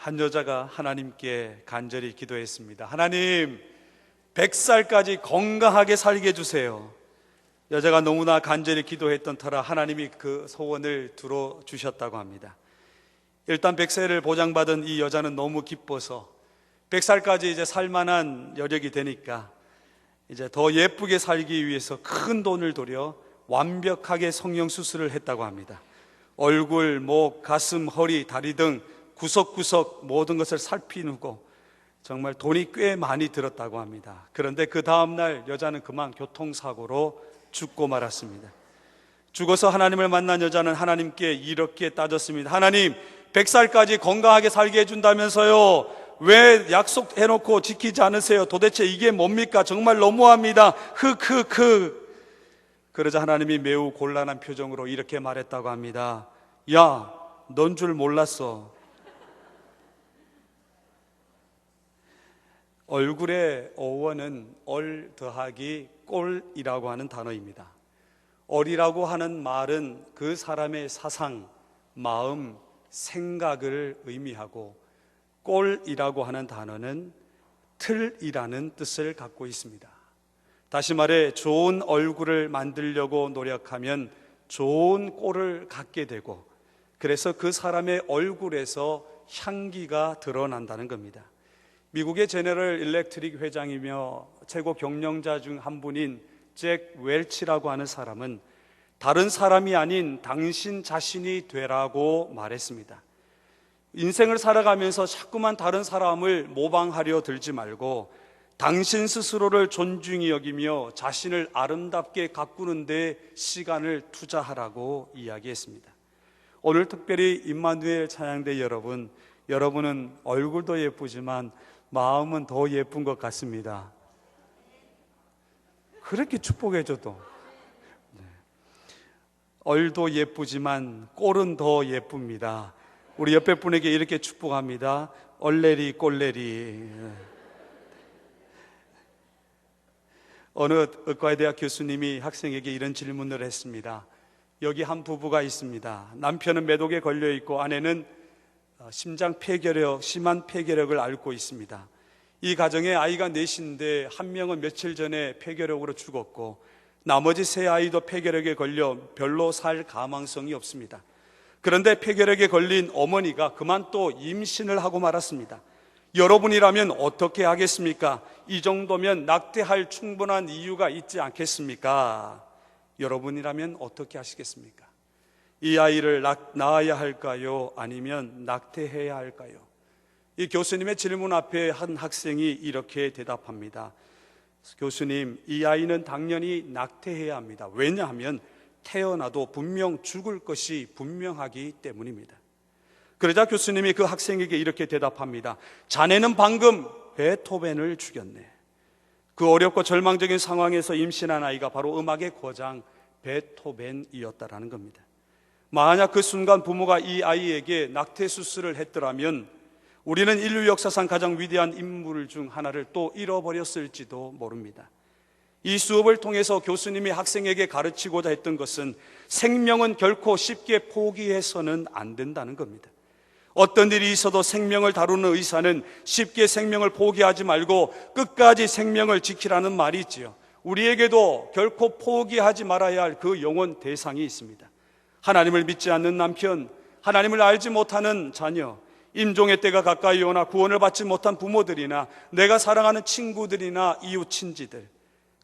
한 여자가 하나님께 간절히 기도했습니다. 하나님, 100살까지 건강하게 살게 해주세요. 여자가 너무나 간절히 기도했던 터라 하나님이 그 소원을 들어주셨다고 합니다. 일단 100세를 보장받은 이 여자는 너무 기뻐서 100살까지 이제 살만한 여력이 되니까 이제 더 예쁘게 살기 위해서 큰 돈을 들여 완벽하게 성형수술을 했다고 합니다. 얼굴, 목, 가슴, 허리, 다리 등 구석구석 모든 것을 살피누고 정말 돈이 꽤 많이 들었다고 합니다. 그런데 그 다음날 여자는 그만 교통사고로 죽고 말았습니다. 죽어서 하나님을 만난 여자는 하나님께 이렇게 따졌습니다. 하나님, 100살까지 건강하게 살게 해준다면서요, 왜 약속해놓고 지키지 않으세요? 도대체 이게 뭡니까? 정말 너무합니다. 그러자 하나님이 매우 곤란한 표정으로 이렇게 말했다고 합니다. 야, 넌 줄 몰랐어. 얼굴의 어원은 얼 더하기 꼴이라고 하는 단어입니다. 얼이라고 하는 말은 그 사람의 사상, 마음, 생각을 의미하고 꼴이라고 하는 단어는 틀이라는 뜻을 갖고 있습니다. 다시 말해 좋은 얼굴을 만들려고 노력하면 좋은 꼴을 갖게 되고, 그래서 그 사람의 얼굴에서 향기가 드러난다는 겁니다. 미국의 제너럴 일렉트릭 회장이며 최고 경영자 중 한 분인 잭 웰치라고 하는 사람은 다른 사람이 아닌 당신 자신이 되라고 말했습니다. 인생을 살아가면서 자꾸만 다른 사람을 모방하려 들지 말고 당신 스스로를 존중히 여기며 자신을 아름답게 가꾸는 데 시간을 투자하라고 이야기했습니다. 오늘 특별히 임마누엘 찬양대 여러분은 얼굴도 예쁘지만 마음은 더 예쁜 것 같습니다. 그렇게 축복해줘도 얼도 예쁘지만 꼴은 더 예쁩니다. 우리 옆에 분에게 이렇게 축복합니다. 얼레리 꼴레리. 어느 의과대학 교수님이 학생에게 이런 질문을 했습니다. 여기 한 부부가 있습니다. 남편은 매독에 걸려있고 아내는 심장 폐결핵, 심한 폐결핵을 앓고 있습니다. 이 가정에 아이가 넷인데 한 명은 며칠 전에 폐결핵으로 죽었고 나머지 세 아이도 폐결핵에 걸려 별로 살 가망성이 없습니다. 그런데 폐결핵에 걸린 어머니가 그만 또 임신을 하고 말았습니다. 여러분이라면 어떻게 하겠습니까? 이 정도면 낙태할 충분한 이유가 있지 않겠습니까? 여러분이라면 어떻게 하시겠습니까? 이 아이를 낳아야 할까요? 아니면 낙태해야 할까요? 이 교수님의 질문 앞에 한 학생이 이렇게 대답합니다. 교수님, 이 아이는 당연히 낙태해야 합니다. 왜냐하면 태어나도 분명 죽을 것이 분명하기 때문입니다. 그러자 교수님이 그 학생에게 이렇게 대답합니다. 자네는 방금 베토벤을 죽였네. 그 어렵고 절망적인 상황에서 임신한 아이가 바로 음악의 거장 베토벤이었다라는 겁니다. 만약 그 순간 부모가 이 아이에게 낙태 수술을 했더라면 우리는 인류 역사상 가장 위대한 인물 중 하나를 또 잃어버렸을지도 모릅니다. 이 수업을 통해서 교수님이 학생에게 가르치고자 했던 것은 생명은 결코 쉽게 포기해서는 안 된다는 겁니다. 어떤 일이 있어도 생명을 다루는 의사는 쉽게 생명을 포기하지 말고 끝까지 생명을 지키라는 말이 있지요. 우리에게도 결코 포기하지 말아야 할 그 영혼 대상이 있습니다. 하나님을 믿지 않는 남편, 하나님을 알지 못하는 자녀, 임종의 때가 가까이 오나 구원을 받지 못한 부모들이나 내가 사랑하는 친구들이나 이웃 친지들,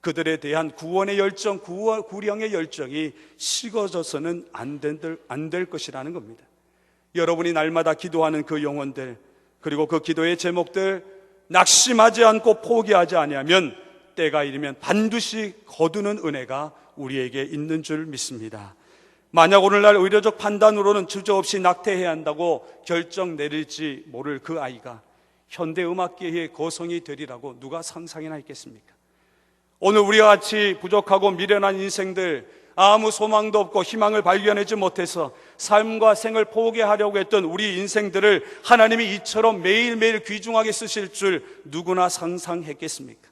그들에 대한 구원의 열정, 구령의 열정이 식어져서는 안 될 것이라는 겁니다. 여러분이 날마다 기도하는 그 영혼들, 그리고 그 기도의 제목들 낙심하지 않고 포기하지 아니하면 때가 이르면 반드시 거두는 은혜가 우리에게 있는 줄 믿습니다. 만약 오늘날 의료적 판단으로는 주저없이 낙태해야 한다고 결정 내릴지 모를 그 아이가 현대음악계의 거성이 되리라고 누가 상상이나 했겠습니까? 오늘 우리와 같이 부족하고 미련한 인생들, 아무 소망도 없고 희망을 발견하지 못해서 삶과 생을 포기하려고 했던 우리 인생들을 하나님이 이처럼 매일매일 귀중하게 쓰실 줄 누구나 상상했겠습니까?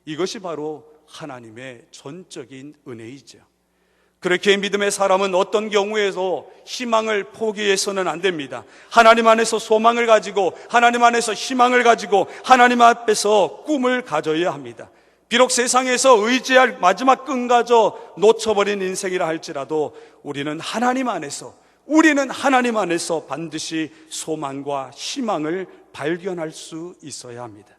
이것이 바로 하나님의 전적인 은혜이죠. 그렇게 믿음의 사람은 어떤 경우에도 희망을 포기해서는 안 됩니다. 하나님 안에서 소망을 가지고, 하나님 안에서 희망을 가지고, 하나님 앞에서 꿈을 가져야 합니다. 비록 세상에서 의지할 마지막 끈가져 놓쳐버린 인생이라 할지라도 우리는 하나님 안에서 반드시 소망과 희망을 발견할 수 있어야 합니다.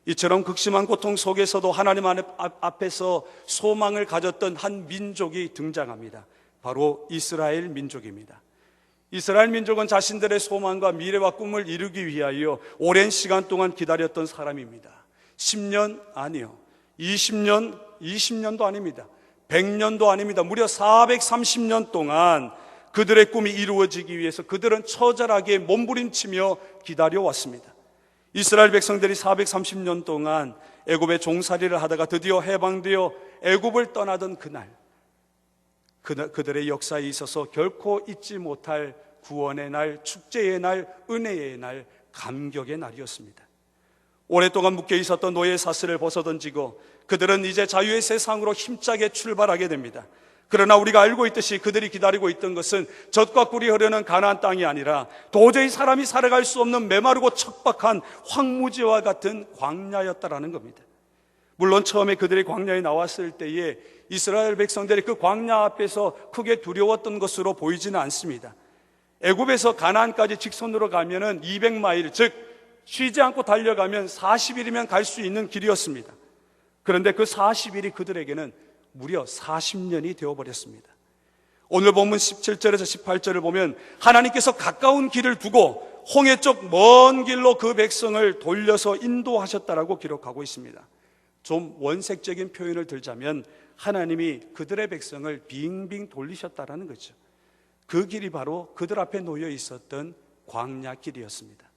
이처럼 극심한 고통 속에서도 하나님 앞에서 소망을 가졌던 한 민족이 등장합니다. 바로 이스라엘 민족입니다. 이스라엘 민족은 자신들의 소망과 미래와 꿈을 이루기 위하여 오랜 시간 동안 기다렸던 사람입니다. 10년 아니요, 20년도 아닙니다. 100년도 아닙니다. 무려 430년 동안 그들의 꿈이 이루어지기 위해서 그들은 처절하게 몸부림치며 기다려왔습니다. 이스라엘 백성들이 430년 동안 애굽의 종살이를 하다가 드디어 해방되어 애굽을 떠나던 그날, 그들의 역사에 있어서 결코 잊지 못할 구원의 날, 축제의 날, 은혜의 날, 감격의 날이었습니다. 오랫동안 묶여 있었던 노예 사슬을 벗어던지고 그들은 이제 자유의 세상으로 힘차게 출발하게 됩니다. 그러나 우리가 알고 있듯이 그들이 기다리고 있던 것은 젖과 꿀이 흐르는 가나안 땅이 아니라 도저히 사람이 살아갈 수 없는 메마르고 척박한 황무지와 같은 광야였다라는 겁니다. 물론 처음에 그들이 광야에 나왔을 때에 이스라엘 백성들이 그 광야 앞에서 크게 두려웠던 것으로 보이지는 않습니다. 애굽에서 가나안까지 직선으로 가면은 200마일, 즉 쉬지 않고 달려가면 40일이면 갈 수 있는 길이었습니다. 그런데 그 40일이 그들에게는 무려 40년이 되어버렸습니다. 오늘 본문 17절에서 18절을 보면 하나님께서 가까운 길을 두고 홍해 쪽 먼 길로 그 백성을 돌려서 인도하셨다라고 기록하고 있습니다. 좀 원색적인 표현을 들자면 하나님이 그들의 백성을 빙빙 돌리셨다라는 거죠. 그 길이 바로 그들 앞에 놓여 있었던 광야 길이었습니다.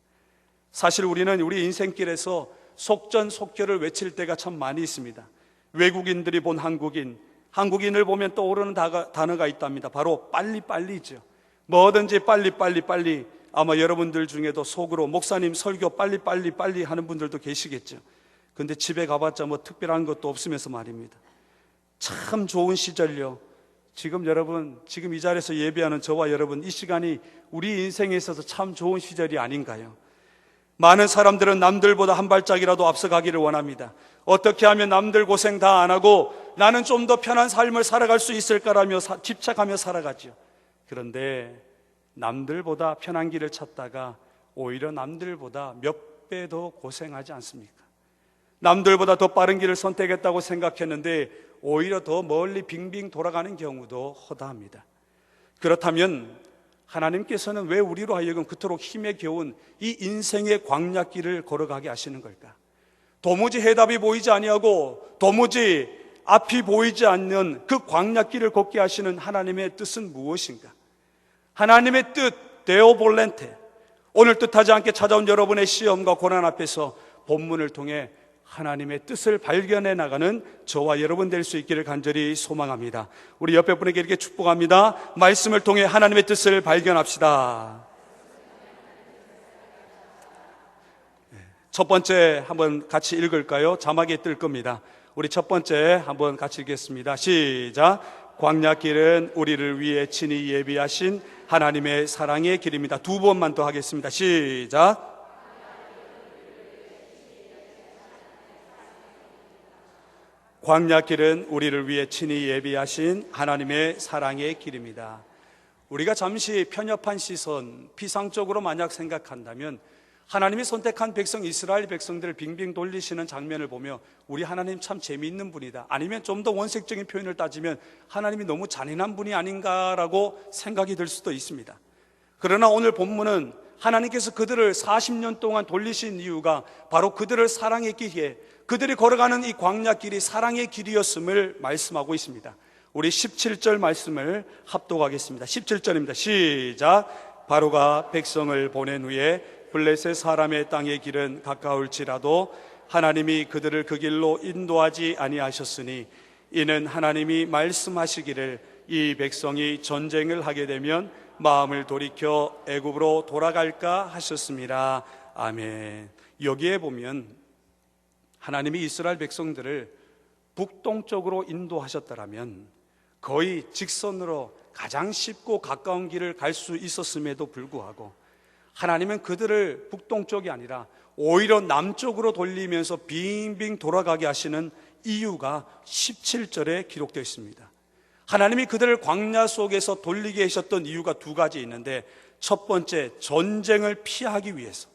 사실 우리는 우리 인생길에서 속전속결을 외칠 때가 참 많이 있습니다. 외국인들이 본 한국인을 보면 떠오르는 단어가 있답니다. 바로 빨리빨리죠. 뭐든지 빨리. 아마 여러분들 중에도 속으로 목사님 설교 빨리 하는 분들도 계시겠죠. 근데 집에 가봤자 뭐 특별한 것도 없으면서 말입니다. 참 좋은 시절요. 지금 이 자리에서 예배하는 저와 여러분, 이 시간이 우리 인생에 있어서 참 좋은 시절이 아닌가요? 많은 사람들은 남들보다 한 발짝이라도 앞서가기를 원합니다. 어떻게 하면 남들 고생 다 안 하고 나는 좀 더 편한 삶을 살아갈 수 있을까라며 집착하며 살아가죠. 그런데 남들보다 편한 길을 찾다가 오히려 남들보다 몇 배 더 고생하지 않습니까? 남들보다 더 빠른 길을 선택했다고 생각했는데 오히려 더 멀리 빙빙 돌아가는 경우도 허다합니다. 그렇다면 하나님께서는 왜 우리로 하여금 그토록 힘에 겨운 이 인생의 광야길을 걸어가게 하시는 걸까? 도무지 해답이 보이지 아니하고 도무지 앞이 보이지 않는 그 광야길을 걷게 하시는 하나님의 뜻은 무엇인가? 하나님의 뜻, 데오 볼렌테. 오늘 뜻하지 않게 찾아온 여러분의 시험과 고난 앞에서 본문을 통해 하나님의 뜻을 발견해 나가는 저와 여러분 될 수 있기를 간절히 소망합니다. 우리 옆에 분에게 이렇게 축복합니다. 말씀을 통해 하나님의 뜻을 발견합시다. 첫 번째 한번 같이 읽을까요? 자막에 뜰 겁니다. 우리 첫 번째 한번 같이 읽겠습니다. 시작. 광야길은 우리를 위해 친히 예비하신 하나님의 사랑의 길입니다. 두 번만 더 하겠습니다. 시작. 광야길은 우리를 위해 친히 예비하신 하나님의 사랑의 길입니다. 우리가 잠시 편협한 시선, 피상적으로 만약 생각한다면 하나님이 선택한 백성 이스라엘 백성들을 빙빙 돌리시는 장면을 보며 우리 하나님 참 재미있는 분이다, 아니면 좀 더 원색적인 표현을 따지면 하나님이 너무 잔인한 분이 아닌가라고 생각이 들 수도 있습니다. 그러나 오늘 본문은 하나님께서 그들을 40년 동안 돌리신 이유가 바로 그들을 사랑했기에 그들이 걸어가는 이 광야길이 사랑의 길이었음을 말씀하고 있습니다. 우리 17절 말씀을 합독하겠습니다. 17절입니다. 시작. 바로가 백성을 보낸 후에 블레셋 사람의 땅의 길은 가까울지라도 하나님이 그들을 그 길로 인도하지 아니하셨으니 이는 하나님이 말씀하시기를 이 백성이 전쟁을 하게 되면 마음을 돌이켜 애굽으로 돌아갈까 하셨습니다. 아멘. 여기에 보면 하나님이 이스라엘 백성들을 북동쪽으로 인도하셨더라면 거의 직선으로 가장 쉽고 가까운 길을 갈 수 있었음에도 불구하고 하나님은 그들을 북동쪽이 아니라 오히려 남쪽으로 돌리면서 빙빙 돌아가게 하시는 이유가 17절에 기록되어 있습니다. 하나님이 그들을 광야 속에서 돌리게 하셨던 이유가 두 가지 있는데, 첫 번째, 전쟁을 피하기 위해서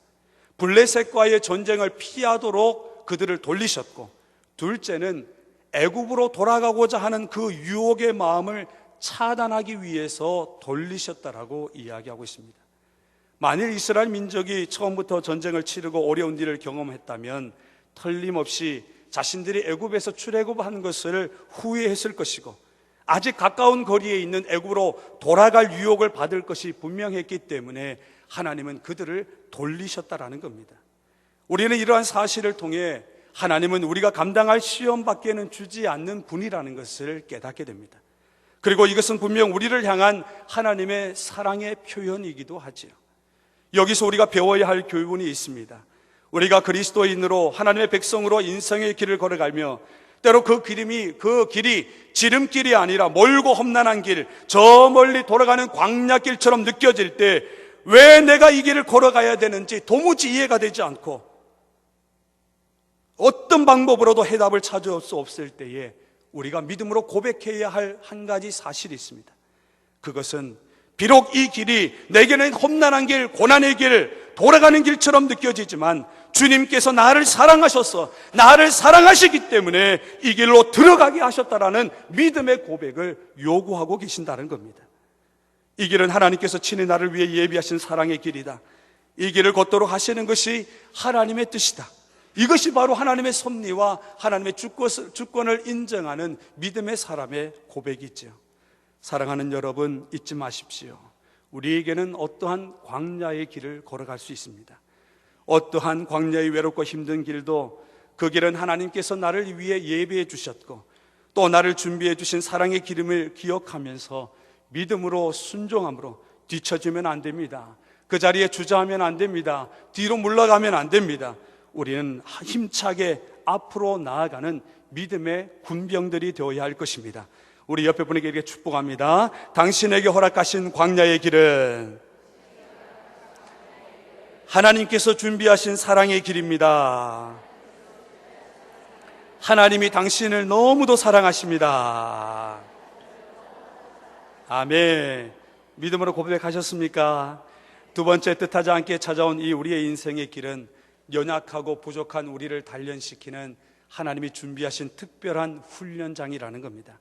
블레셋과의 전쟁을 피하도록 그들을 돌리셨고, 둘째는 애굽으로 돌아가고자 하는 그 유혹의 마음을 차단하기 위해서 돌리셨다라고 이야기하고 있습니다. 만일 이스라엘 민족이 처음부터 전쟁을 치르고 어려운 일을 경험했다면 틀림없이 자신들이 애굽에서 출애굽한 것을 후회했을 것이고, 아직 가까운 거리에 있는 애굽으로 돌아갈 유혹을 받을 것이 분명했기 때문에 하나님은 그들을 돌리셨다라는 겁니다. 우리는 이러한 사실을 통해 하나님은 우리가 감당할 시험밖에는 주지 않는 분이라는 것을 깨닫게 됩니다. 그리고 이것은 분명 우리를 향한 하나님의 사랑의 표현이기도 하지요. 여기서 우리가 배워야 할 교훈이 있습니다. 우리가 그리스도인으로 하나님의 백성으로 인생의 길을 걸어가며 때로 그 길이 지름길이 아니라 멀고 험난한 길, 저 멀리 돌아가는 광야길처럼 느껴질 때 왜 내가 이 길을 걸어가야 되는지 도무지 이해가 되지 않고 어떤 방법으로도 해답을 찾을 수 없을 때에 우리가 믿음으로 고백해야 할 한 가지 사실이 있습니다. 그것은 비록 이 길이 내게는 험난한 길, 고난의 길, 돌아가는 길처럼 느껴지지만 주님께서 나를 사랑하셔서 나를 사랑하시기 때문에 이 길로 들어가게 하셨다라는 믿음의 고백을 요구하고 계신다는 겁니다. 이 길은 하나님께서 친히 나를 위해 예비하신 사랑의 길이다. 이 길을 걷도록 하시는 것이 하나님의 뜻이다. 이것이 바로 하나님의 섭리와 하나님의 주권을 인정하는 믿음의 사람의 고백이죠. 사랑하는 여러분, 잊지 마십시오. 우리에게는 어떠한 광야의 길을 걸어갈 수 있습니다. 어떠한 광야의 외롭고 힘든 길도 그 길은 하나님께서 나를 위해 예비해 주셨고 또 나를 준비해 주신 사랑의 기름을 기억하면서 믿음으로 순종함으로 뒤처지면 안 됩니다. 그 자리에 주저하면 안 됩니다. 뒤로 물러가면 안 됩니다. 우리는 힘차게 앞으로 나아가는 믿음의 군병들이 되어야 할 것입니다. 우리 옆에 분에게 이렇게 축복합니다. 당신에게 허락하신 광야의 길은 하나님께서 준비하신 사랑의 길입니다. 하나님이 당신을 너무도 사랑하십니다. 아멘. 믿음으로 고백하셨습니까? 두 번째, 뜻하지 않게 찾아온 이 우리의 인생의 길은 연약하고 부족한 우리를 단련시키는 하나님이 준비하신 특별한 훈련장이라는 겁니다.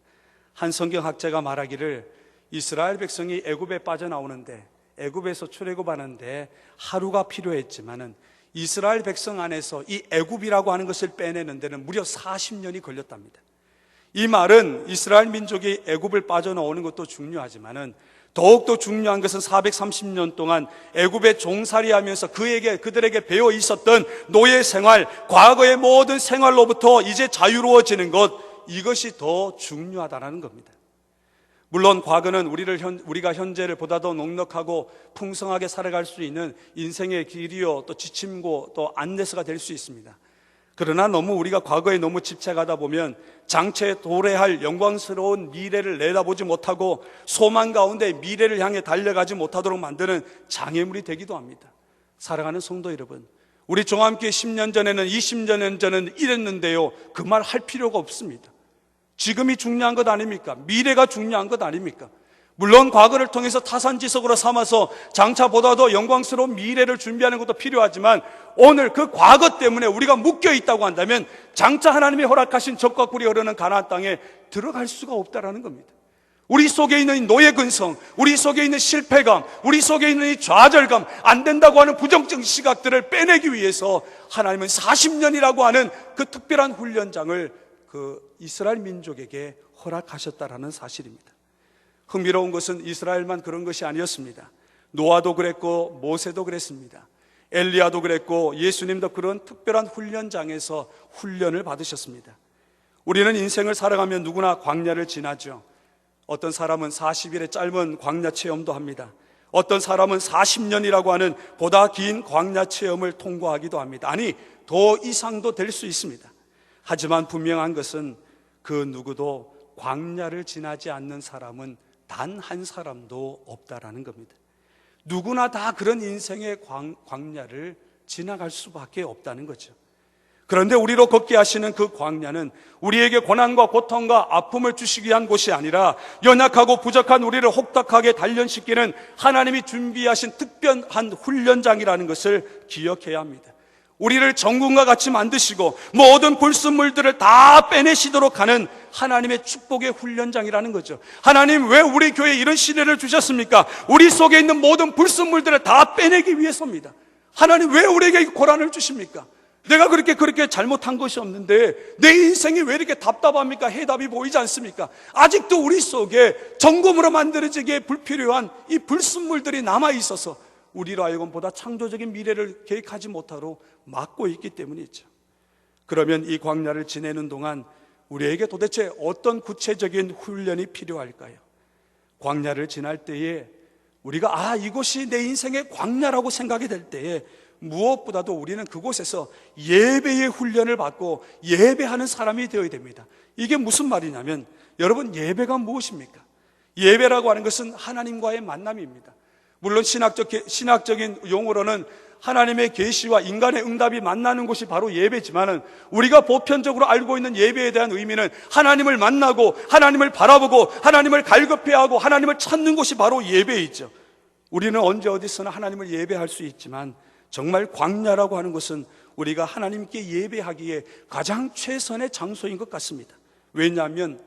한 성경학자가 말하기를 이스라엘 백성이 애굽에 빠져나오는데, 애굽에서 출애굽하는데 하루가 필요했지만은 이스라엘 백성 안에서 이 애굽이라고 하는 것을 빼내는 데는 무려 40년이 걸렸답니다. 이 말은 이스라엘 민족이 애굽을 빠져나오는 것도 중요하지만은 더욱더 중요한 것은 430년 동안 애굽에 종살이하면서 그들에게 배어 있었던 노예 생활, 과거의 모든 생활로부터 이제 자유로워지는 것, 이것이 더 중요하다는 겁니다. 물론 과거는 우리가 현재를 보다 더 넉넉하고 풍성하게 살아갈 수 있는 인생의 길이요, 또 지침고 또 안내서가 될 수 있습니다. 그러나 너무 우리가 과거에 너무 집착하다 보면 장차에 도래할 영광스러운 미래를 내다보지 못하고 소망 가운데 미래를 향해 달려가지 못하도록 만드는 장애물이 되기도 합니다. 사랑하는 성도 여러분, 우리 종합교회 10년 전에는 20년 전에는 이랬는데요, 그 말 할 필요가 없습니다. 지금이 중요한 것 아닙니까? 미래가 중요한 것 아닙니까? 물론 과거를 통해서 타산지석으로 삼아서 장차보다도 영광스러운 미래를 준비하는 것도 필요하지만 오늘 그 과거 때문에 우리가 묶여 있다고 한다면 장차 하나님이 허락하신 젖과 꿀이 흐르는 가나안 땅에 들어갈 수가 없다라는 겁니다. 우리 속에 있는 이 노예 근성, 우리 속에 있는 실패감, 우리 속에 있는 이 좌절감, 안 된다고 하는 부정적 시각들을 빼내기 위해서 하나님은 40년이라고 하는 그 특별한 훈련장을 그 이스라엘 민족에게 허락하셨다라는 사실입니다. 흥미로운 것은 이스라엘만 그런 것이 아니었습니다. 노아도 그랬고 모세도 그랬습니다. 엘리야도 그랬고 예수님도 그런 특별한 훈련장에서 훈련을 받으셨습니다. 우리는 인생을 살아가면 누구나 광야를 지나죠. 어떤 사람은 40일의 짧은 광야 체험도 합니다. 어떤 사람은 40년이라고 하는 보다 긴 광야 체험을 통과하기도 합니다. 아니, 더 이상도 될 수 있습니다. 하지만 분명한 것은 그 누구도 광야를 지나지 않는 사람은 단 한 사람도 없다라는 겁니다. 누구나 다 그런 인생의 광야를 지나갈 수밖에 없다는 거죠. 그런데 우리로 걷게 하시는 그 광야는 우리에게 고난과 고통과 아픔을 주시기 위한 곳이 아니라 연약하고 부족한 우리를 혹독하게 단련시키는 하나님이 준비하신 특별한 훈련장이라는 것을 기억해야 합니다. 우리를 정금과 같이 만드시고 모든 불순물들을 다 빼내시도록 하는 하나님의 축복의 훈련장이라는 거죠. 하나님 왜 우리 교회에 이런 시대를 주셨습니까? 우리 속에 있는 모든 불순물들을 다 빼내기 위해서입니다. 하나님 왜 우리에게 고난을 주십니까? 내가 그렇게 잘못한 것이 없는데 내 인생이 왜 이렇게 답답합니까? 해답이 보이지 않습니까? 아직도 우리 속에 정금으로 만들어지기에 불필요한 이 불순물들이 남아있어서 우리로 하여금 보다 창조적인 미래를 계획하지 못하도록 막고 있기 때문이죠. 그러면 이 광야를 지내는 동안 우리에게 도대체 어떤 구체적인 훈련이 필요할까요? 광야를 지날 때에 우리가 이곳이 내 인생의 광야라고 생각이 될 때에 무엇보다도 우리는 그곳에서 예배의 훈련을 받고 예배하는 사람이 되어야 됩니다. 이게 무슨 말이냐면 여러분, 예배가 무엇입니까? 예배라고 하는 것은 하나님과의 만남입니다. 물론 신학적인 용어로는 하나님의 계시와 인간의 응답이 만나는 곳이 바로 예배지만은 우리가 보편적으로 알고 있는 예배에 대한 의미는 하나님을 만나고 하나님을 바라보고 하나님을 갈급해하고 하나님을 찾는 곳이 바로 예배이죠. 우리는 언제 어디서나 하나님을 예배할 수 있지만 정말 광야라고 하는 것은 우리가 하나님께 예배하기에 가장 최선의 장소인 것 같습니다. 왜냐하면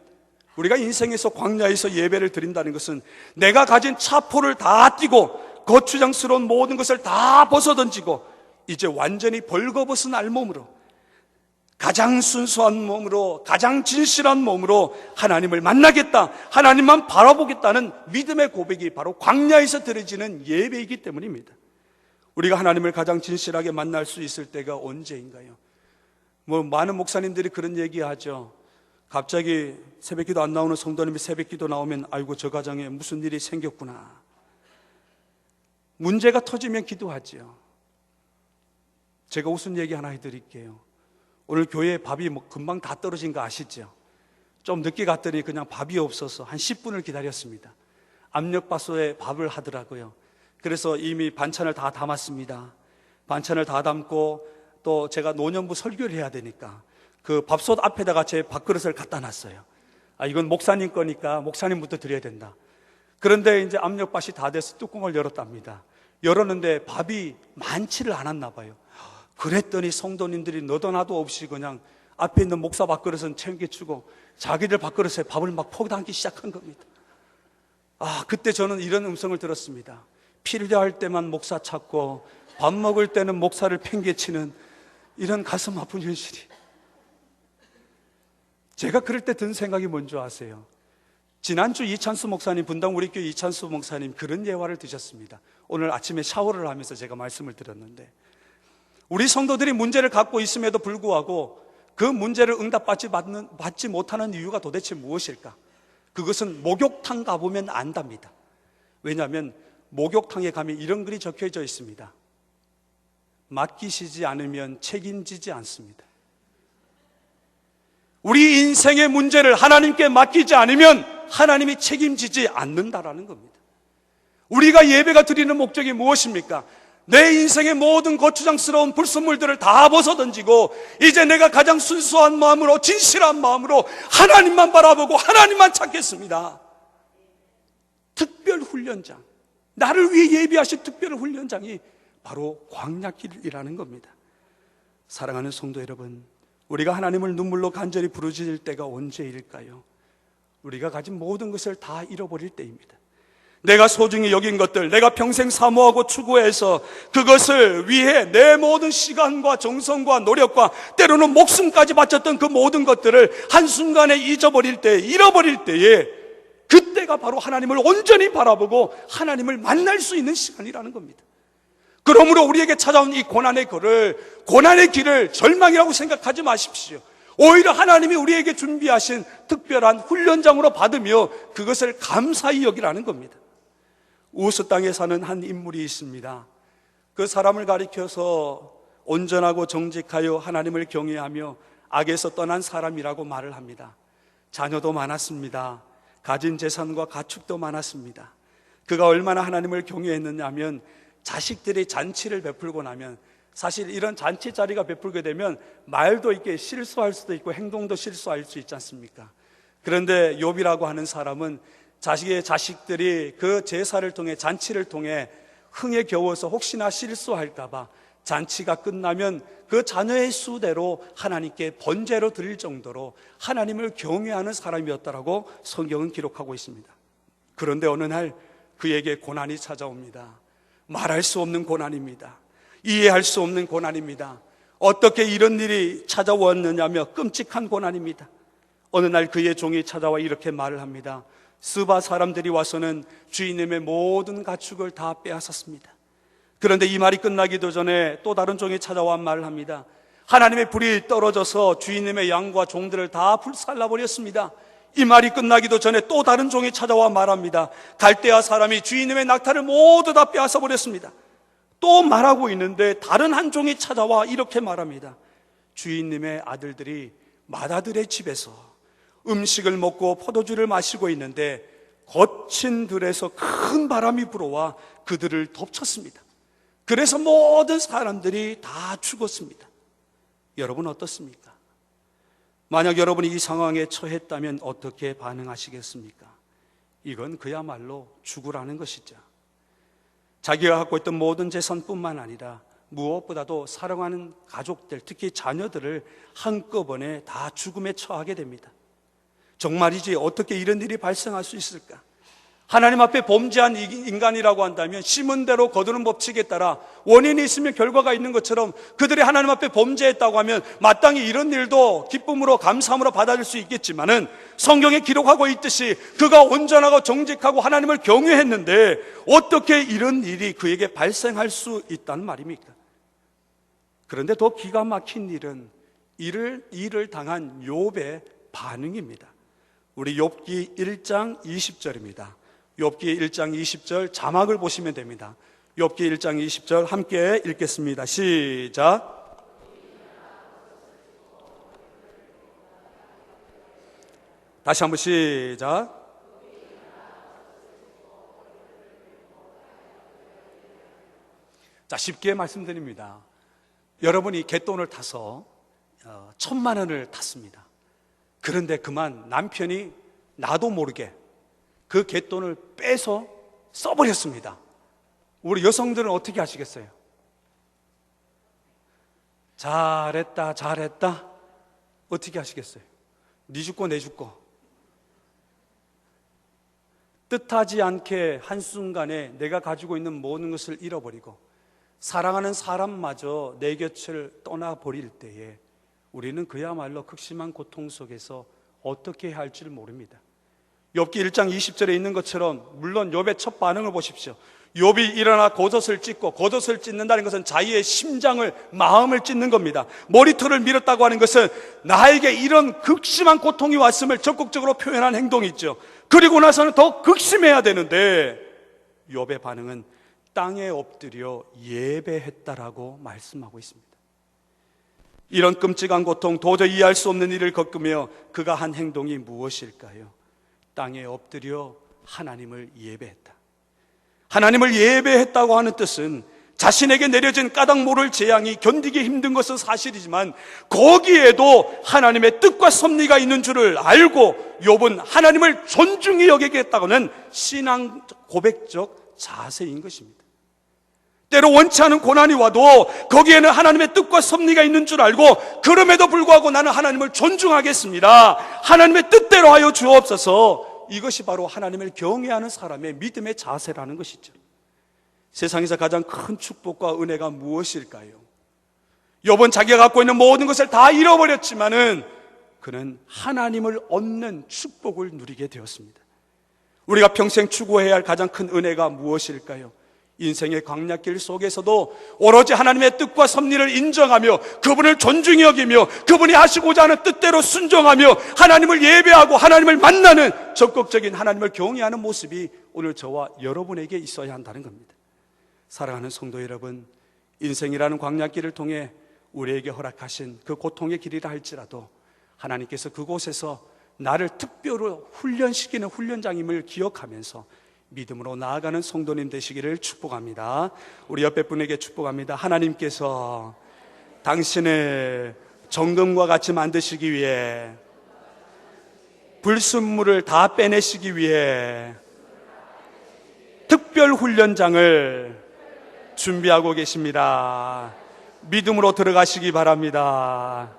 우리가 인생에서 광야에서 예배를 드린다는 것은 내가 가진 차포를 다 띄고 거추장스러운 모든 것을 다 벗어던지고 이제 완전히 벌거벗은 알몸으로 가장 순수한 몸으로 가장 진실한 몸으로 하나님을 만나겠다, 하나님만 바라보겠다는 믿음의 고백이 바로 광야에서 드려지는 예배이기 때문입니다. 우리가 하나님을 가장 진실하게 만날 수 있을 때가 언제인가요? 많은 목사님들이 그런 얘기하죠. 갑자기 새벽기도 안 나오는 성도님이 새벽기도 나오면 아이고 저 가정에 무슨 일이 생겼구나. 문제가 터지면 기도하죠. 제가 무슨 얘기 하나 해드릴게요. 오늘 교회에 밥이 금방 다 떨어진 거 아시죠? 좀 늦게 갔더니 그냥 밥이 없어서 한 10분을 기다렸습니다. 압력밥솥에 밥을 하더라고요. 그래서 이미 반찬을 다 담았습니다. 반찬을 다 담고 또 제가 노년부 설교를 해야 되니까 그 밥솥 앞에다가 제 밥그릇을 갖다 놨어요. 이건 목사님 거니까 목사님부터 드려야 된다. 그런데 이제 압력밥이 다 돼서 뚜껑을 열었답니다. 열었는데 밥이 많지를 않았나 봐요. 그랬더니 성도님들이 너도 나도 없이 그냥 앞에 있는 목사 밥그릇은 챙겨주고 자기들 밥그릇에 밥을 막 퍼담기 시작한 겁니다. 그때 저는 이런 음성을 들었습니다. 필요할 때만 목사 찾고 밥 먹을 때는 목사를 팽개치는 이런 가슴 아픈 현실이. 제가 그럴 때 든 생각이 뭔지 아세요? 지난주 이찬수 목사님, 분당 우리교회 이찬수 목사님 그런 예화를 드셨습니다. 오늘 아침에 샤워를 하면서 제가 말씀을 드렸는데 우리 성도들이 문제를 갖고 있음에도 불구하고 그 문제를 응답받지 못하는 이유가 도대체 무엇일까? 그것은 목욕탕 가보면 안답니다. 왜냐하면 목욕탕에 가면 이런 글이 적혀져 있습니다. 맡기시지 않으면 책임지지 않습니다. 우리 인생의 문제를 하나님께 맡기지 않으면 하나님이 책임지지 않는다라는 겁니다. 우리가 예배가 드리는 목적이 무엇입니까? 내 인생의 모든 거추장스러운 불순물들을 다 벗어던지고 이제 내가 가장 순수한 마음으로 진실한 마음으로 하나님만 바라보고 하나님만 찾겠습니다. 특별 훈련장, 나를 위해 예비하신 특별 훈련장이 바로 광야길이라는 겁니다. 사랑하는 성도 여러분, 우리가 하나님을 눈물로 간절히 부르짖을 때가 언제일까요? 우리가 가진 모든 것을 다 잃어버릴 때입니다. 내가 소중히 여긴 것들, 내가 평생 사모하고 추구해서 그것을 위해 내 모든 시간과 정성과 노력과 때로는 목숨까지 바쳤던 그 모든 것들을 한순간에 잊어버릴 때, 잃어버릴 때에 그때가 바로 하나님을 온전히 바라보고 하나님을 만날 수 있는 시간이라는 겁니다. 그러므로 우리에게 찾아온 이 고난의 길을 절망이라고 생각하지 마십시오. 오히려 하나님이 우리에게 준비하신 특별한 훈련장으로 받으며 그것을 감사히 여기라는 겁니다. 우스 땅에 사는 한 인물이 있습니다. 그 사람을 가리켜서 온전하고 정직하여 하나님을 경외하며 악에서 떠난 사람이라고 말을 합니다. 자녀도 많았습니다. 가진 재산과 가축도 많았습니다. 그가 얼마나 하나님을 경외했느냐 하면 자식들이 잔치를 베풀고 나면, 사실 이런 잔치 자리가 베풀게 되면 말도 이렇게 실수할 수도 있고 행동도 실수할 수 있지 않습니까? 그런데 욥이라고 하는 사람은 자식의 자식들이 그 제사를 통해, 잔치를 통해 흥에 겨워서 혹시나 실수할까 봐 잔치가 끝나면 그 자녀의 수대로 하나님께 번제로 드릴 정도로 하나님을 경외하는 사람이었다라고 성경은 기록하고 있습니다. 그런데 어느 날 그에게 고난이 찾아옵니다. 말할 수 없는 고난입니다. 이해할 수 없는 고난입니다. 어떻게 이런 일이 찾아왔느냐며 끔찍한 고난입니다. 어느 날 그의 종이 찾아와 이렇게 말을 합니다. 스바 사람들이 와서는 주인님의 모든 가축을 다 빼앗았습니다. 그런데 이 말이 끝나기도 전에 또 다른 종이 찾아와 말을 합니다. 하나님의 불이 떨어져서 주인님의 양과 종들을 다 불살라버렸습니다. 이 말이 끝나기도 전에 또 다른 종이 찾아와 말합니다. 갈대아 사람이 주인님의 낙타를 모두 다 빼앗아 버렸습니다. 또 말하고 있는데 다른 한 종이 찾아와 이렇게 말합니다. 주인님의 아들들이 맏아들의 집에서 음식을 먹고 포도주를 마시고 있는데 거친 들에서 큰 바람이 불어와 그들을 덮쳤습니다. 그래서 모든 사람들이 다 죽었습니다. 여러분 어떻습니까? 만약 여러분이 이 상황에 처했다면 어떻게 반응하시겠습니까? 이건 그야말로 죽으라는 것이죠. 자기가 갖고 있던 모든 재산뿐만 아니라 무엇보다도 사랑하는 가족들, 특히 자녀들을 한꺼번에 다 죽음에 처하게 됩니다. 정말이지 어떻게 이런 일이 발생할 수 있을까? 하나님 앞에 범죄한 인간이라고 한다면 심은 대로 거두는 법칙에 따라 원인이 있으면 결과가 있는 것처럼 그들이 하나님 앞에 범죄했다고 하면 마땅히 이런 일도 기쁨으로 감사함으로 받아들일 수 있겠지만은 성경에 기록하고 있듯이 그가 온전하고 정직하고 하나님을 경외했는데 어떻게 이런 일이 그에게 발생할 수 있단 말입니까? 그런데 더 기가 막힌 일은 이를 당한 욥의 반응입니다. 우리 욥기 1장 20절입니다. 욥기 1장 20절 자막을 보시면 됩니다. 욥기 1장 20절 함께 읽겠습니다. 시작. 다시 한번 시작. 자, 쉽게 말씀드립니다. 여러분이 갯돈을 타서 1,000만 원을 탔습니다. 그런데 그만 남편이 나도 모르게 그 갯돈을 빼서 써버렸습니다. 우리 여성들은 어떻게 하시겠어요? 잘했다 어떻게 하시겠어요? 네 죽고 내 죽고. 뜻하지 않게 한순간에 내가 가지고 있는 모든 것을 잃어버리고 사랑하는 사람마저 내 곁을 떠나버릴 때에 우리는 그야말로 극심한 고통 속에서 어떻게 해야 할지를 모릅니다. 욥기 1장 20절에 있는 것처럼 물론 욥의 첫 반응을 보십시오. 욥이 일어나 겉옷을 찢고, 겉옷을 찢는다는 것은 자기의 심장을, 마음을 찢는 겁니다. 머리털을 밀었다고 하는 것은 나에게 이런 극심한 고통이 왔음을 적극적으로 표현한 행동이 있죠. 그리고 나서는 더 극심해야 되는데 욥의 반응은 땅에 엎드려 예배했다라고 말씀하고 있습니다. 이런 끔찍한 고통, 도저히 이해할 수 없는 일을 겪으며 그가 한 행동이 무엇일까요? 땅에 엎드려 하나님을 예배했다. 하나님을 예배했다고 하는 뜻은 자신에게 내려진 까닭 모를 재앙이 견디기 힘든 것은 사실이지만 거기에도 하나님의 뜻과 섭리가 있는 줄을 알고 욥은 하나님을 존중히 여기겠다고는 신앙 고백적 자세인 것입니다. 때로 원치 않은 고난이 와도 거기에는 하나님의 뜻과 섭리가 있는 줄 알고 그럼에도 불구하고 나는 하나님을 존중하겠습니다. 하나님의 뜻대로 하여 주옵소서. 이것이 바로 하나님을 경외하는 사람의 믿음의 자세라는 것이죠. 세상에서 가장 큰 축복과 은혜가 무엇일까요? 욥은 자기가 갖고 있는 모든 것을 다 잃어버렸지만은 그는 하나님을 얻는 축복을 누리게 되었습니다. 우리가 평생 추구해야 할 가장 큰 은혜가 무엇일까요? 인생의 광야길 속에서도 오로지 하나님의 뜻과 섭리를 인정하며 그분을 존중히 여기며 그분이 하시고자 하는 뜻대로 순종하며 하나님을 예배하고 하나님을 만나는 적극적인 하나님을 경외하는 모습이 오늘 저와 여러분에게 있어야 한다는 겁니다. 사랑하는 성도 여러분, 인생이라는 광야길을 통해 우리에게 허락하신 그 고통의 길이라 할지라도 하나님께서 그곳에서 나를 특별히 훈련시키는 훈련장임을 기억하면서 믿음으로 나아가는 성도님 되시기를 축복합니다. 우리 옆에 분에게 축복합니다. 하나님께서 당신을 정금과 같이 만드시기 위해, 불순물을 다 빼내시기 위해 특별 훈련장을 준비하고 계십니다. 믿음으로 들어가시기 바랍니다.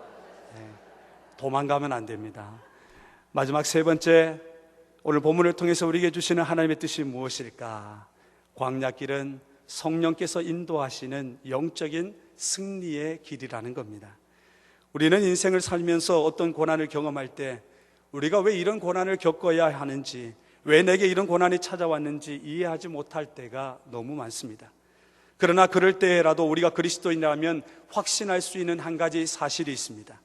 도망가면 안 됩니다. 마지막 세 번째, 오늘 본문을 통해서 우리에게 주시는 하나님의 뜻이 무엇일까? 광야길은 성령께서 인도하시는 영적인 승리의 길이라는 겁니다. 우리는 인생을 살면서 어떤 고난을 경험할 때 우리가 왜 이런 고난을 겪어야 하는지, 왜 내게 이런 고난이 찾아왔는지 이해하지 못할 때가 너무 많습니다. 그러나 그럴 때라도 우리가 그리스도인이라면 확신할 수 있는 한 가지 사실이 있습니다.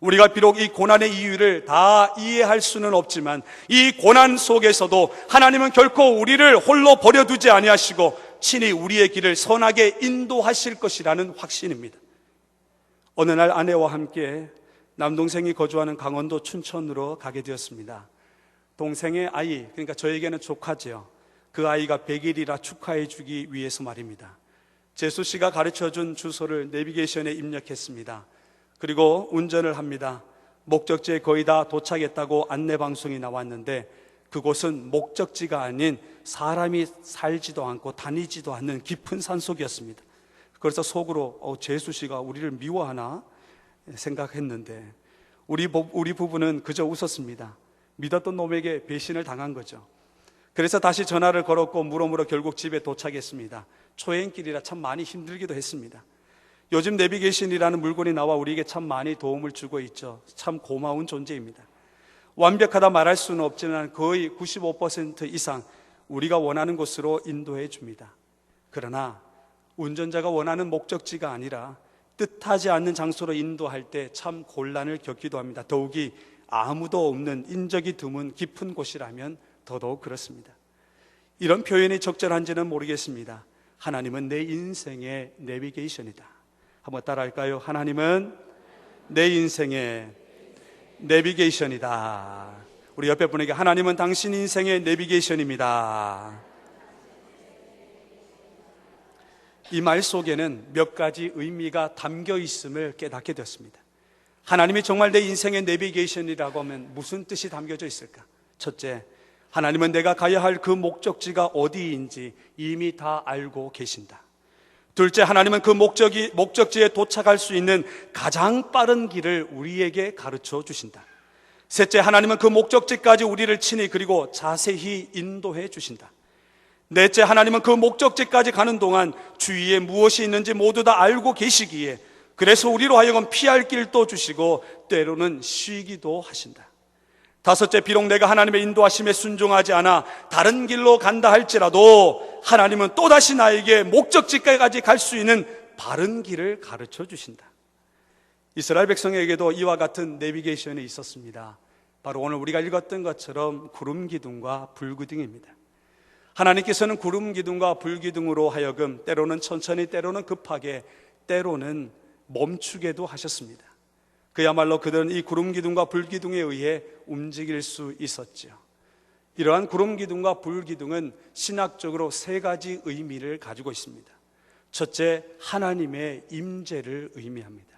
우리가 비록 이 고난의 이유를 다 이해할 수는 없지만 이 고난 속에서도 하나님은 결코 우리를 홀로 버려두지 아니하시고 친히 우리의 길을 선하게 인도하실 것이라는 확신입니다. 어느 날 아내와 함께 남동생이 거주하는 강원도 춘천으로 가게 되었습니다. 동생의 아이, 그러니까 저에게는 조카죠. 그 아이가 100일이라 축하해 주기 위해서 말입니다. 재수 씨가 가르쳐준 주소를 내비게이션에 입력했습니다. 그리고 운전을 합니다. 목적지에 거의 다 도착했다고 안내방송이 나왔는데 그곳은 목적지가 아닌 사람이 살지도 않고 다니지도 않는 깊은 산속이었습니다. 그래서 속으로 재수 씨가 우리를 미워하나 생각했는데 우리 부부는 그저 웃었습니다. 믿었던 놈에게 배신을 당한 거죠. 그래서 다시 전화를 걸었고 물어물어 결국 집에 도착했습니다. 초행길이라 참 많이 힘들기도 했습니다. 요즘 내비게이션이라는 물건이 나와 우리에게 참 많이 도움을 주고 있죠. 참 고마운 존재입니다. 완벽하다 말할 수는 없지만 거의 95% 이상 우리가 원하는 곳으로 인도해 줍니다. 그러나 운전자가 원하는 목적지가 아니라 뜻하지 않는 장소로 인도할 때 참 곤란을 겪기도 합니다. 더욱이 아무도 없는 인적이 드문 깊은 곳이라면 더더욱 그렇습니다. 이런 표현이 적절한지는 모르겠습니다. 하나님은 내 인생의 내비게이션이다. 한번 따라할까요? 하나님은 내 인생의 내비게이션이다. 우리 옆에 분에게 하나님은 당신 인생의 내비게이션입니다. 이 말 속에는 몇 가지 의미가 담겨 있음을 깨닫게 되었습니다. 하나님이 정말 내 인생의 내비게이션이라고 하면 무슨 뜻이 담겨져 있을까? 첫째, 하나님은 내가 가야 할 그 목적지가 어디인지 이미 다 알고 계신다. 둘째, 하나님은 그 목적지에 도착할 수 있는 가장 빠른 길을 우리에게 가르쳐 주신다. 셋째, 하나님은 그 목적지까지 우리를 친히 그리고 자세히 인도해 주신다. 넷째, 하나님은 그 목적지까지 가는 동안 주위에 무엇이 있는지 모두 다 알고 계시기에 그래서 우리로 하여금 피할 길도 주시고 때로는 쉬기도 하신다. 다섯째, 비록 내가 하나님의 인도하심에 순종하지 않아 다른 길로 간다 할지라도 하나님은 또다시 나에게 목적지까지 갈 수 있는 바른 길을 가르쳐 주신다. 이스라엘 백성에게도 이와 같은 내비게이션이 있었습니다. 바로 오늘 우리가 읽었던 것처럼 구름 기둥과 불 기둥입니다. 하나님께서는 구름 기둥과 불 기둥으로 하여금 때로는 천천히, 때로는 급하게, 때로는 멈추게도 하셨습니다. 그야말로 그들은 이 구름 기둥과 불 기둥에 의해 움직일 수 있었죠. 이러한 구름 기둥과 불 기둥은 신학적으로 세 가지 의미를 가지고 있습니다. 첫째, 하나님의 임재를 의미합니다.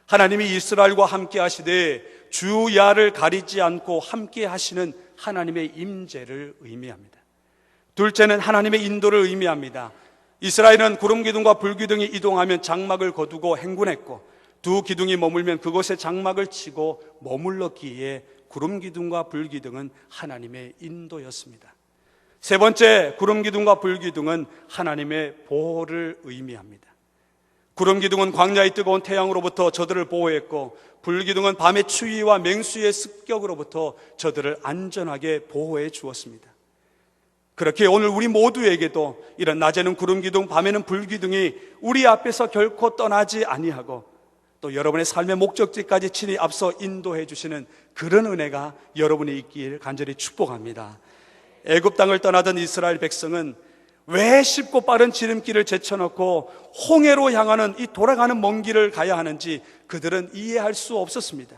하나님이 이스라엘과 함께 하시되 주야를 가리지 않고 함께 하시는 하나님의 임재를 의미합니다. 둘째는 하나님의 인도를 의미합니다. 이스라엘은 구름 기둥과 불 기둥이 이동하면 장막을 거두고 행군했고 두 기둥이 머물면 그곳에 장막을 치고 머물렀기에 구름 기둥과 불 기둥은 하나님의 인도였습니다. 세 번째, 구름 기둥과 불 기둥은 하나님의 보호를 의미합니다. 구름 기둥은 광야의 뜨거운 태양으로부터 저들을 보호했고 불 기둥은 밤의 추위와 맹수의 습격으로부터 저들을 안전하게 보호해 주었습니다. 그렇게 오늘 우리 모두에게도 이런 낮에는 구름 기둥, 밤에는 불 기둥이 우리 앞에서 결코 떠나지 아니하고 또 여러분의 삶의 목적지까지 친히 앞서 인도해 주시는 그런 은혜가 여러분이 있길 간절히 축복합니다. 애굽 땅을 떠나던 이스라엘 백성은 왜 쉽고 빠른 지름길을 제쳐놓고 홍해로 향하는 이 돌아가는 먼 길을 가야 하는지 그들은 이해할 수 없었습니다.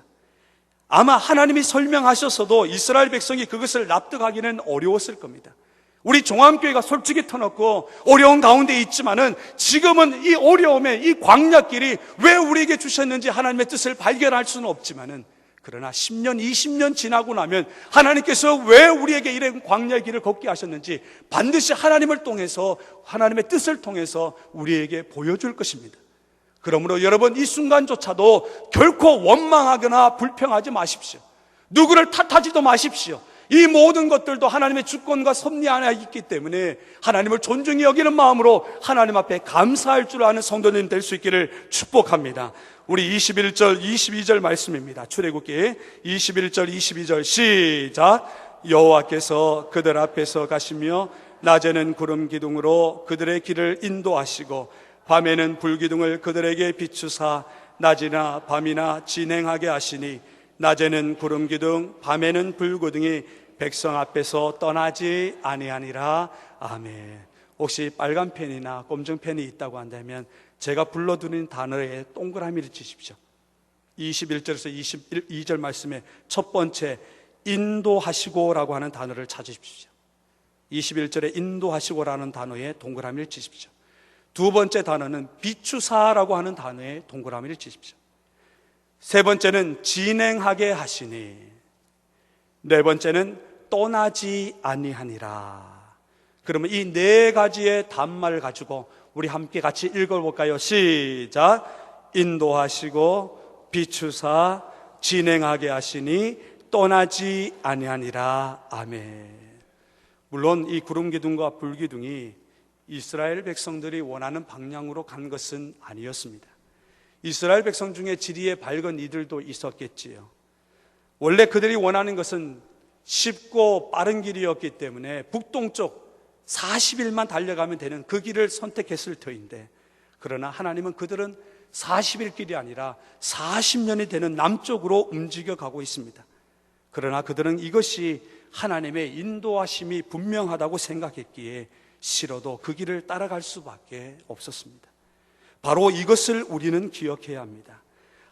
아마 하나님이 설명하셨어도 이스라엘 백성이 그것을 납득하기는 어려웠을 겁니다. 우리 종암교회가 솔직히 터놓고 어려운 가운데 있지만은 지금은 이 어려움에 이 광야길이 왜 우리에게 주셨는지 하나님의 뜻을 발견할 수는 없지만은, 그러나 10년, 20년 지나고 나면 하나님께서 왜 우리에게 이런 광야의 길을 걷게 하셨는지 반드시 하나님을 통해서, 하나님의 뜻을 통해서 우리에게 보여줄 것입니다. 그러므로 여러분, 이 순간조차도 결코 원망하거나 불평하지 마십시오. 누구를 탓하지도 마십시오. 이 모든 것들도 하나님의 주권과 섭리 안에 있기 때문에 하나님을 존중히 여기는 마음으로 하나님 앞에 감사할 줄 아는 성도님 될 수 있기를 축복합니다. 우리 21절, 22절 말씀입니다. 출애굽기 21절, 22절 시작. 여호와께서 그들 앞에서 가시며 낮에는 구름 기둥으로 그들의 길을 인도하시고 밤에는 불기둥을 그들에게 비추사 낮이나 밤이나 진행하게 하시니 낮에는 구름 기둥, 밤에는 불기둥이 백성 앞에서 떠나지 아니하니라. 아멘. 혹시 빨간 펜이나 검정 펜이 있다고 한다면 제가 불러드린 단어에 동그라미를 치십시오. 21절에서 22절 말씀의 첫 번째 인도하시고라고 하는 단어를 찾으십시오. 21절에 인도하시고라는 단어에 동그라미를 치십시오. 두 번째 단어는 비추사라고 하는 단어에 동그라미를 치십시오. 세 번째는 진행하게 하시니, 네 번째는 떠나지 아니하니라. 그러면 이 네 가지의 단말을 가지고 우리 함께 같이 읽어볼까요? 시작. 인도하시고 비추사 진행하게 하시니 떠나지 아니하니라. 아멘. 물론 이 구름기둥과 불기둥이 이스라엘 백성들이 원하는 방향으로 간 것은 아니었습니다. 이스라엘 백성 중에 지리에 밝은 이들도 있었겠지요. 원래 그들이 원하는 것은 쉽고 빠른 길이었기 때문에 북동쪽 40일만 달려가면 되는 그 길을 선택했을 터인데, 그러나 하나님은 그들은 40일 길이 아니라 40년이 되는 남쪽으로 움직여 가고 있습니다. 그러나 그들은 이것이 하나님의 인도하심이 분명하다고 생각했기에 싫어도 그 길을 따라갈 수밖에 없었습니다. 바로 이것을 우리는 기억해야 합니다.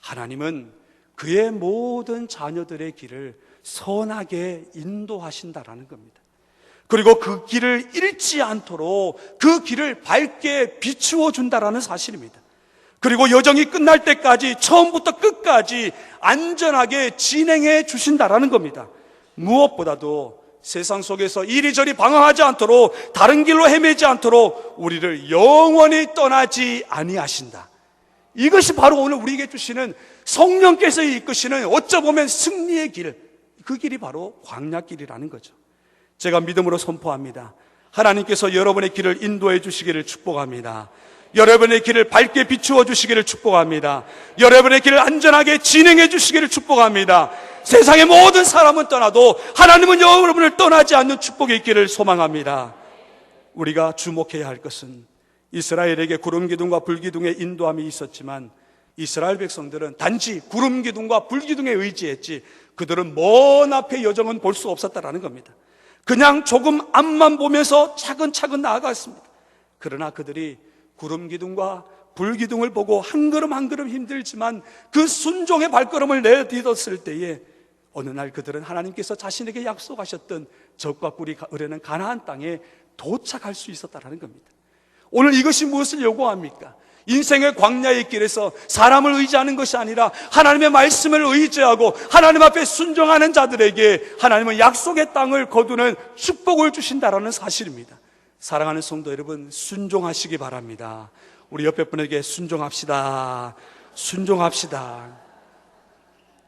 하나님은 그의 모든 자녀들의 길을 선하게 인도하신다라는 겁니다. 그리고 그 길을 잃지 않도록 그 길을 밝게 비추어 준다라는 사실입니다. 그리고 여정이 끝날 때까지 처음부터 끝까지 안전하게 진행해 주신다라는 겁니다. 무엇보다도 세상 속에서 이리저리 방황하지 않도록, 다른 길로 헤매지 않도록 우리를 영원히 떠나지 아니하신다. 이것이 바로 오늘 우리에게 주시는 성령께서 이끄시는 어쩌보면 승리의 길, 그 길이 바로 광야길이라는 거죠. 제가 믿음으로 선포합니다. 하나님께서 여러분의 길을 인도해 주시기를 축복합니다. 여러분의 길을 밝게 비추어 주시기를 축복합니다. 여러분의 길을 안전하게 진행해 주시기를 축복합니다. 세상의 모든 사람은 떠나도 하나님은 여러분을 떠나지 않는 축복이 있기를 소망합니다. 우리가 주목해야 할 것은 이스라엘에게 구름기둥과 불기둥의 인도함이 있었지만 이스라엘 백성들은 단지 구름기둥과 불기둥에 의지했지 그들은 먼 앞의 여정은 볼 수 없었다라는 겁니다. 그냥 조금 앞만 보면서 차근차근 나아갔습니다. 그러나 그들이 구름기둥과 불기둥을 보고 한 걸음 한 걸음 힘들지만 그 순종의 발걸음을 내딛었을 때에 어느 날 그들은 하나님께서 자신에게 약속하셨던 젖과 꿀이 흐르는 가나안 땅에 도착할 수 있었다는 겁니다. 오늘 이것이 무엇을 요구합니까? 인생의 광야의 길에서 사람을 의지하는 것이 아니라 하나님의 말씀을 의지하고 하나님 앞에 순종하는 자들에게 하나님은 약속의 땅을 거두는 축복을 주신다라는 사실입니다. 사랑하는 성도 여러분, 순종하시기 바랍니다. 우리 옆에 분에게 순종합시다. 순종합시다.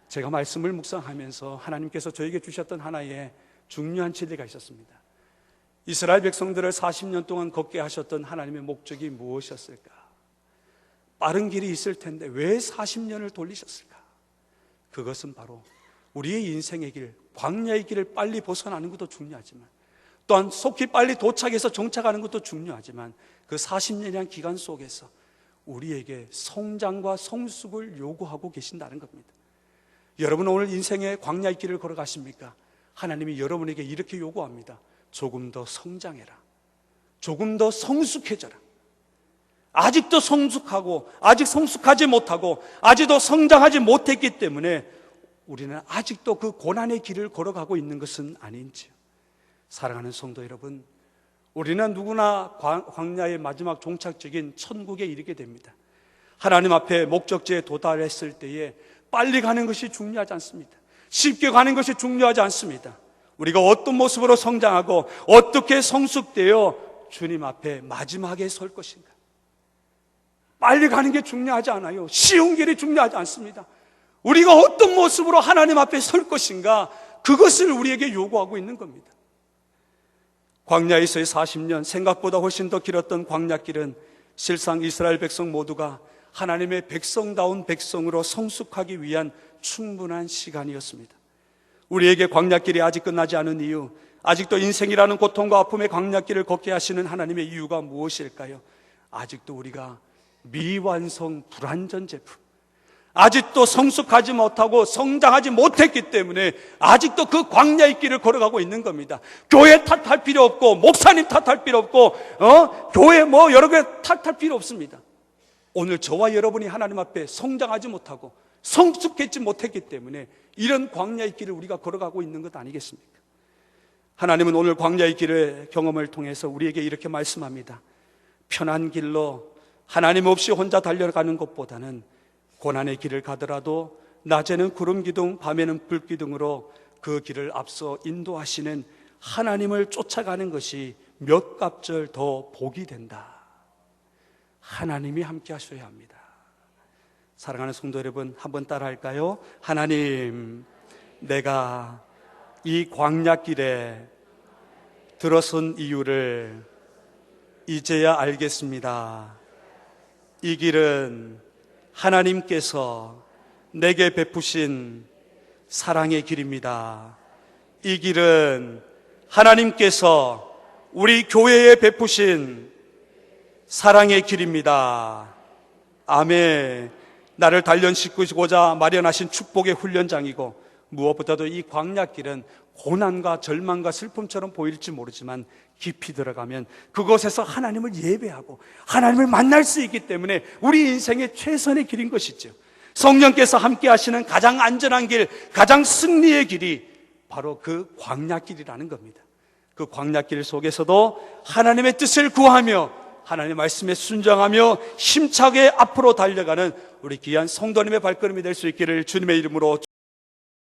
제가 말씀을 묵상하면서 하나님께서 저에게 주셨던 하나의 중요한 진리가 있었습니다. 이스라엘 백성들을 40년 동안 걷게 하셨던 하나님의 목적이 무엇이었을까? 빠른 길이 있을 텐데 왜 40년을 돌리셨을까? 그것은 바로 우리의 인생의 길, 광야의 길을 빨리 벗어나는 것도 중요하지만 또한 속히 빨리 도착해서 정착하는 것도 중요하지만 그 40년이라는 기간 속에서 우리에게 성장과 성숙을 요구하고 계신다는 겁니다. 여러분 오늘 인생의 광야의 길을 걸어가십니까? 하나님이 여러분에게 이렇게 요구합니다. 조금 더 성장해라. 조금 더 성숙해져라. 아직도 성숙하고 아직 성숙하지 못하고 아직도 성장하지 못했기 때문에 우리는 아직도 그 고난의 길을 걸어가고 있는 것은 아닌지요? 사랑하는 성도 여러분, 우리는 누구나 광야의 마지막 종착적인 천국에 이르게 됩니다. 하나님 앞에 목적지에 도달했을 때에 빨리 가는 것이 중요하지 않습니다. 쉽게 가는 것이 중요하지 않습니다. 우리가 어떤 모습으로 성장하고 어떻게 성숙되어 주님 앞에 마지막에 설 것인가. 빨리 가는 게 중요하지 않아요. 쉬운 길이 중요하지 않습니다. 우리가 어떤 모습으로 하나님 앞에 설 것인가, 그것을 우리에게 요구하고 있는 겁니다. 광야에서의 40년, 생각보다 훨씬 더 길었던 광야길은 실상 이스라엘 백성 모두가 하나님의 백성다운 백성으로 성숙하기 위한 충분한 시간이었습니다. 우리에게 광야길이 아직 끝나지 않은 이유, 아직도 인생이라는 고통과 아픔의 광야길을 걷게 하시는 하나님의 이유가 무엇일까요? 아직도 우리가 미완성 불완전 제품, 아직도 성숙하지 못하고 성장하지 못했기 때문에 아직도 그 광야의 길을 걸어가고 있는 겁니다. 교회 탓할 필요 없고, 목사님 탓할 필요 없고, 교회 여러 개 탓할 필요 없습니다. 오늘 저와 여러분이 하나님 앞에 성장하지 못하고 성숙했지 못했기 때문에 이런 광야의 길을 우리가 걸어가고 있는 것 아니겠습니까? 하나님은 오늘 광야의 길의 경험을 통해서 우리에게 이렇게 말씀합니다. 편한 길로 하나님 없이 혼자 달려가는 것보다는 고난의 길을 가더라도 낮에는 구름 기둥, 밤에는 불 기둥으로 그 길을 앞서 인도하시는 하나님을 쫓아가는 것이 몇 갑절 더 복이 된다. 하나님이 함께 하셔야 합니다. 사랑하는 성도 여러분, 한번 따라 할까요? 하나님, 내가 이 광야길에 들어선 이유를 이제야 알겠습니다. 이 길은 하나님께서 내게 베푸신 사랑의 길입니다. 이 길은 하나님께서 우리 교회에 베푸신 사랑의 길입니다. 아멘. 나를 단련시키고자 마련하신 축복의 훈련장이고, 무엇보다도 이 광야길은 고난과 절망과 슬픔처럼 보일지 모르지만 깊이 들어가면 그곳에서 하나님을 예배하고 하나님을 만날 수 있기 때문에 우리 인생의 최선의 길인 것이죠. 성령께서 함께 하시는 가장 안전한 길, 가장 승리의 길이 바로 그 광야길이라는 겁니다. 그 광야길 속에서도 하나님의 뜻을 구하며 하나님의 말씀에 순종하며 힘차게 앞으로 달려가는 우리 귀한 성도님의 발걸음이 될 수 있기를 주님의 이름으로